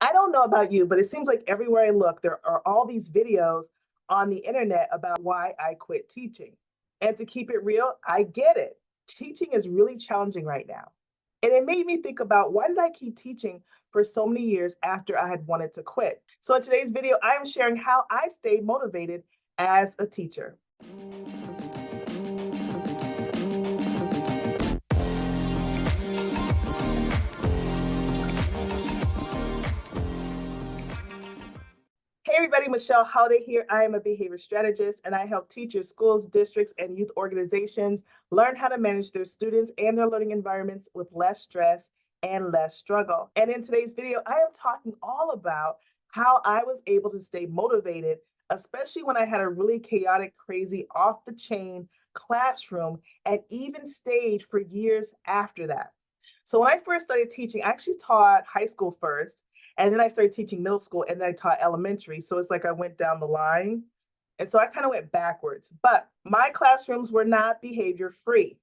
I don't know about you, but it seems like everywhere I look, there are all these videos on the internet about why I quit teaching. And to keep it real, I get it. Teaching is really challenging right now. And it made me think about why did I keep teaching for so many years after I had wanted to quit? So in today's video, I am sharing how I stay motivated as a teacher. Hey everybody, Michelle Holiday here. I am a behavior strategist and I help teachers, schools, districts, and youth organizations learn how to manage their students and their learning environments with less stress and less struggle. And in today's video, I am talking all about how I was able to stay motivated, especially when I had a really chaotic, crazy, off the chain classroom and even stayed for years after that. So when I first started teaching, I actually taught high school first. And then I started teaching middle school and then I taught elementary. So it's like I went down the line. And so I kind of went backwards. But my classrooms were not behavior free.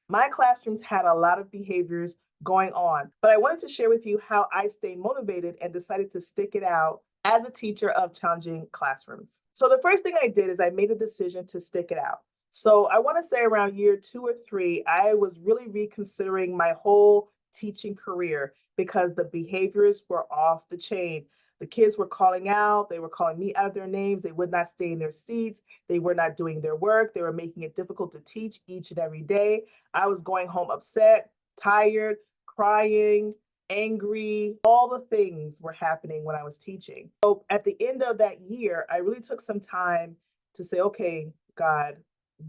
My classrooms had a lot of behaviors going on. But I wanted to share with you how I stayed motivated and decided to stick it out as a teacher of challenging classrooms. So the first thing I did is I made a decision to stick it out. So I want to say around year 2 or 3, I was really reconsidering my whole teaching career because the behaviors were off the chain. The kids were calling out, they were calling me out of their names, they would not stay in their seats, they were not doing their work, they were making it difficult to teach each and every day. I was going home upset, tired, crying, angry. All the things were happening when I was teaching. So at the end of that year, I really took some time to say, okay, God,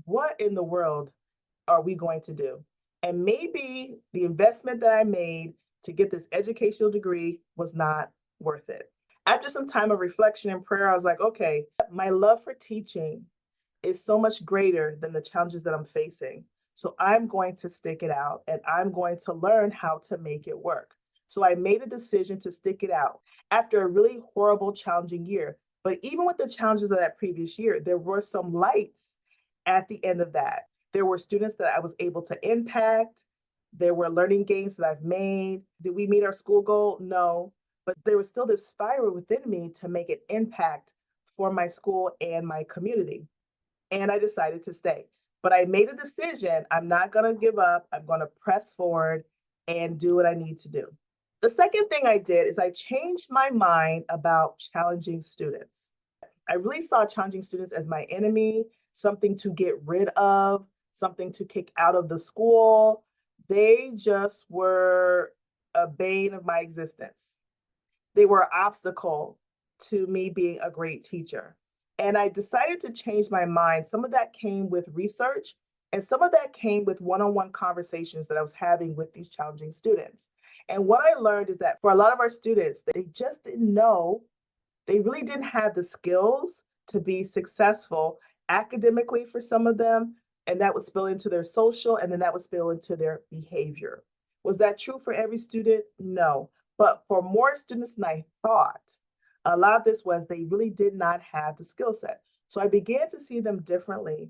what in the world are we going to do? And maybe the investment that I made to get this educational degree was not worth it. After some time of reflection and prayer, I was like, okay, my love for teaching is so much greater than the challenges that I'm facing. So I'm going to stick it out and I'm going to learn how to make it work. So I made a decision to stick it out after a really horrible, challenging year. But even with the challenges of that previous year, there were some lights at the end of that. There were students that I was able to impact. There were learning gains that I've made. Did we meet our school goal? No. But there was still this fire within me to make an impact for my school and my community. And I decided to stay. But I made a decision. I'm not going to give up. I'm going to press forward and do what I need to do. The second thing I did is I changed my mind about challenging students. I really saw challenging students as my enemy, something to get rid of, something to kick out of the school. They just were a bane of my existence. They were an obstacle to me being a great teacher. And I decided to change my mind. Some of that came with research, and some of that came with one-on-one conversations that I was having with these challenging students. And what I learned is that for a lot of our students, they just didn't know, they really didn't have the skills to be successful academically for some of them, and that would spill into their social, and then that would spill into their behavior. Was that true for every student? No. But for more students than I thought, a lot of this was they really did not have the skill set. So I began to see them differently.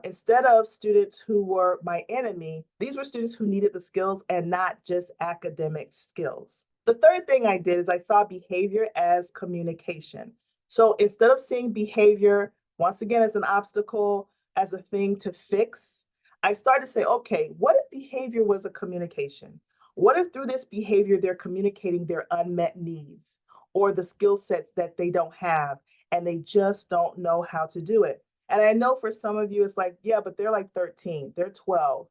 Instead of students who were my enemy, these were students who needed the skills and not just academic skills. The third thing I did is I saw behavior as communication. So instead of seeing behavior, once again, as an obstacle, as a thing to fix, I started to say, okay, what if behavior was a communication? What if through this behavior, they're communicating their unmet needs or the skill sets that they don't have and they just don't know how to do it? And I know for some of you, it's like, yeah, but they're like 13, they're 12.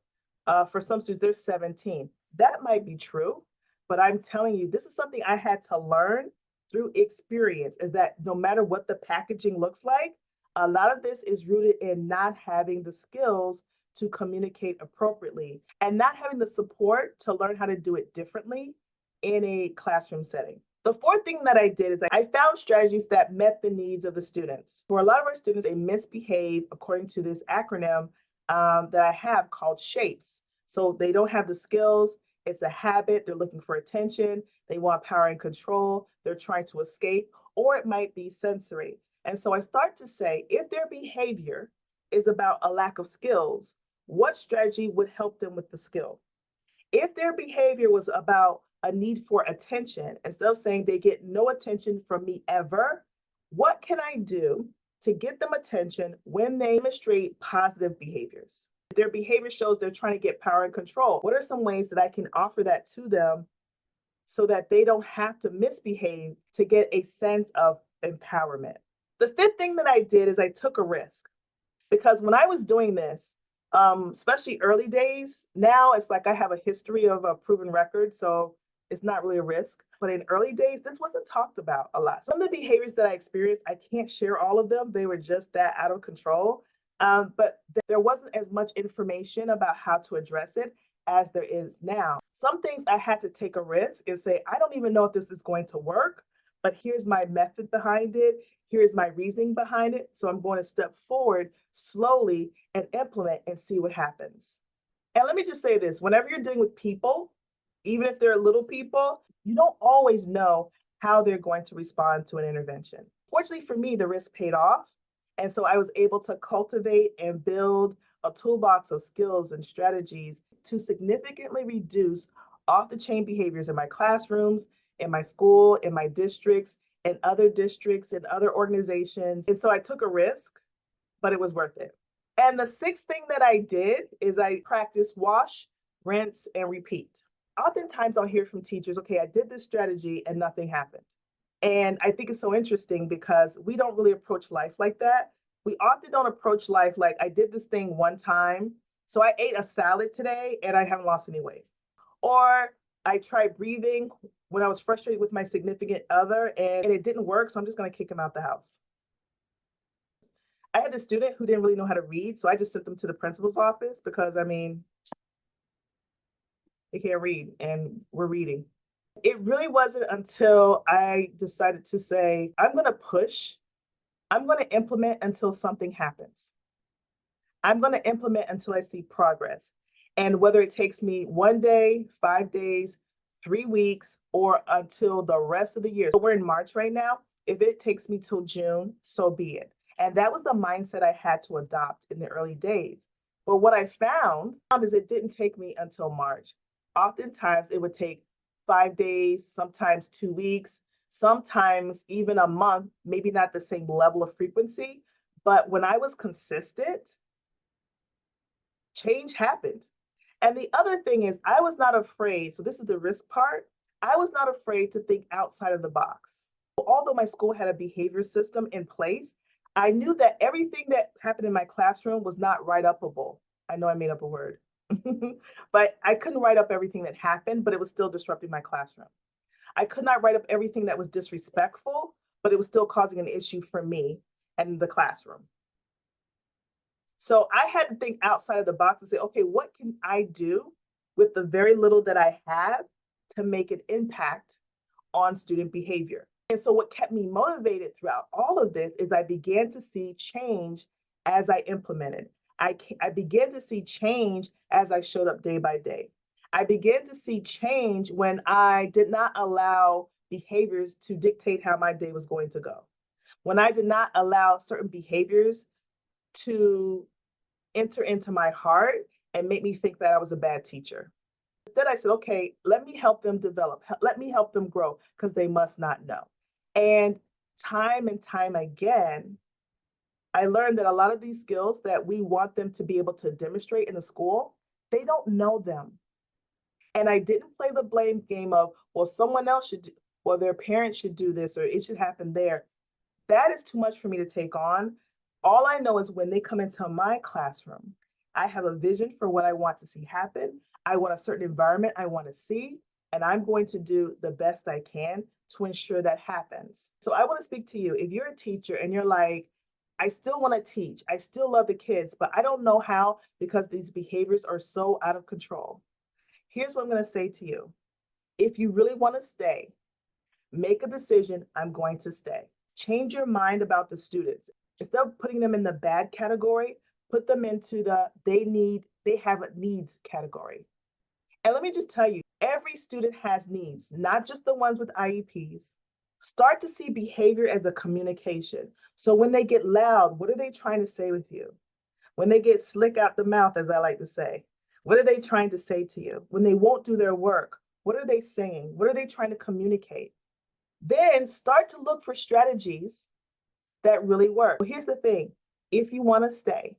For some students, they're 17. That might be true, but I'm telling you, this is something I had to learn through experience, is that no matter what the packaging looks like, a lot of this is rooted in not having the skills to communicate appropriately and not having the support to learn how to do it differently in a classroom setting. The fourth thing that I did is I found strategies that met the needs of the students. For a lot of our students, they misbehave according to this acronym that I have called SHAPES. So they don't have the skills. It's a habit. They're looking for attention. They want power and control. They're trying to escape, or it might be sensory. And so I start to say, if their behavior is about a lack of skills, what strategy would help them with the skill? If their behavior was about a need for attention, instead of saying they get no attention from me ever, what can I do to get them attention when they demonstrate positive behaviors? Their behavior shows they're trying to get power and control. What are some ways that I can offer that to them so that they don't have to misbehave to get a sense of empowerment? The fifth thing that I did is I took a risk, because when I was doing this, especially early days, now it's like I have a history of a proven record, so it's not really a risk. But in early days, this wasn't talked about a lot. Some of the behaviors that I experienced, I can't share all of them. They were just that out of control. But there wasn't as much information about how to address it as there is now. Some things I had to take a risk and say, I don't even know if this is going to work, but here's my method behind it. Here's my reasoning behind it. So I'm going to step forward slowly and implement and see what happens. And let me just say this, whenever you're dealing with people, even if they're little people, you don't always know how they're going to respond to an intervention. Fortunately for me, the risk paid off. And so I was able to cultivate and build a toolbox of skills and strategies to significantly reduce off-the-chain behaviors in my classrooms, in my school, in my districts, in other districts, in other organizations. And so I took a risk, but it was worth it. And the sixth thing that I did is I practiced wash, rinse, and repeat. Oftentimes I'll hear from teachers, okay, I did this strategy and nothing happened. And I think it's so interesting because we don't really approach life like that. We often don't approach life like, I did this thing one time, so I ate a salad today and I haven't lost any weight. Or I tried breathing when I was frustrated with my significant other and it didn't work, so I'm just gonna kick him out the house. I had a student who didn't really know how to read, so I just sent them to the principal's office because, I mean, they can't read and we're reading. It really wasn't until I decided to say, I'm going to push, I'm going to implement until something happens. I'm going to implement until I see progress. And whether it takes me 1 day, 5 days, 3 weeks, or until the rest of the year. So we're in March right now. If it takes me till June, so be it. And that was the mindset I had to adopt in the early days. But what I found is it didn't take me until March. Oftentimes it would take 5 days, sometimes 2 weeks, sometimes even a month, maybe not the same level of frequency. But when I was consistent, change happened. And the other thing is, I was not afraid. So this is the risk part. I was not afraid to think outside of the box. Although my school had a behavior system in place, I knew that everything that happened in my classroom was not write-upable. I know I made up a word. But I couldn't write up everything that happened, but it was still disrupting my classroom. I could not write up everything that was disrespectful, but it was still causing an issue for me and the classroom. So I had to think outside of the box and say, okay, what can I do with the very little that I have to make an impact on student behavior? And so what kept me motivated throughout all of this is I began to see change as I implemented. I began to see change as I showed up day by day. I began to see change when I did not allow behaviors to dictate how my day was going to go. When I did not allow certain behaviors to enter into my heart and make me think that I was a bad teacher. Instead, I said, okay, let me help them develop. Let me help them grow because they must not know. And time again, I learned that a lot of these skills that we want them to be able to demonstrate in the school, they don't know them. And I didn't play the blame game of, well, someone else should do, well, their parents should do this, or it should happen there. That is too much for me to take on. All I know is when they come into my classroom, I have a vision for what I want to see happen. I want a certain environment I want to see, and I'm going to do the best I can to ensure that happens. So I want to speak to you. If you're a teacher and you're like, I still want to teach, I still love the kids, but I don't know how because these behaviors are so out of control. Here's what I'm going to say to you. If you really want to stay, make a decision, I'm going to stay. Change your mind about the students. Instead of putting them in the bad category, put them into the they have a needs category. And let me just tell you, every student has needs, not just the ones with IEPs. Start to see behavior as a communication. So when they get loud, what are they trying to say with you? When they get slick out the mouth, as I like to say, what are they trying to say to you? When they won't do their work, What are they saying? What are they trying to communicate? Then start to look for strategies that really work. Well, here's the thing. If you want to stay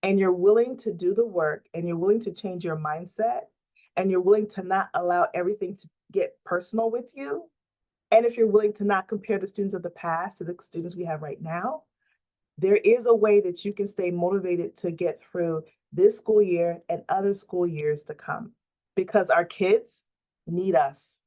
and you're willing to do the work and you're willing to change your mindset and you're willing to not allow everything to get personal with you, and if you're willing to not compare the students of the past to the students we have right now, there is a way that you can stay motivated to get through this school year and other school years to come, because our kids need us.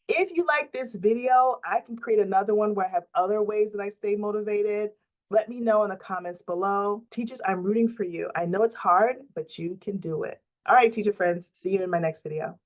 If you like this video, I can create another one where I have other ways that I stay motivated. Let me know in the comments below. Teachers, I'm rooting for you. I know it's hard, but you can do it. All right, teacher friends, see you in my next video.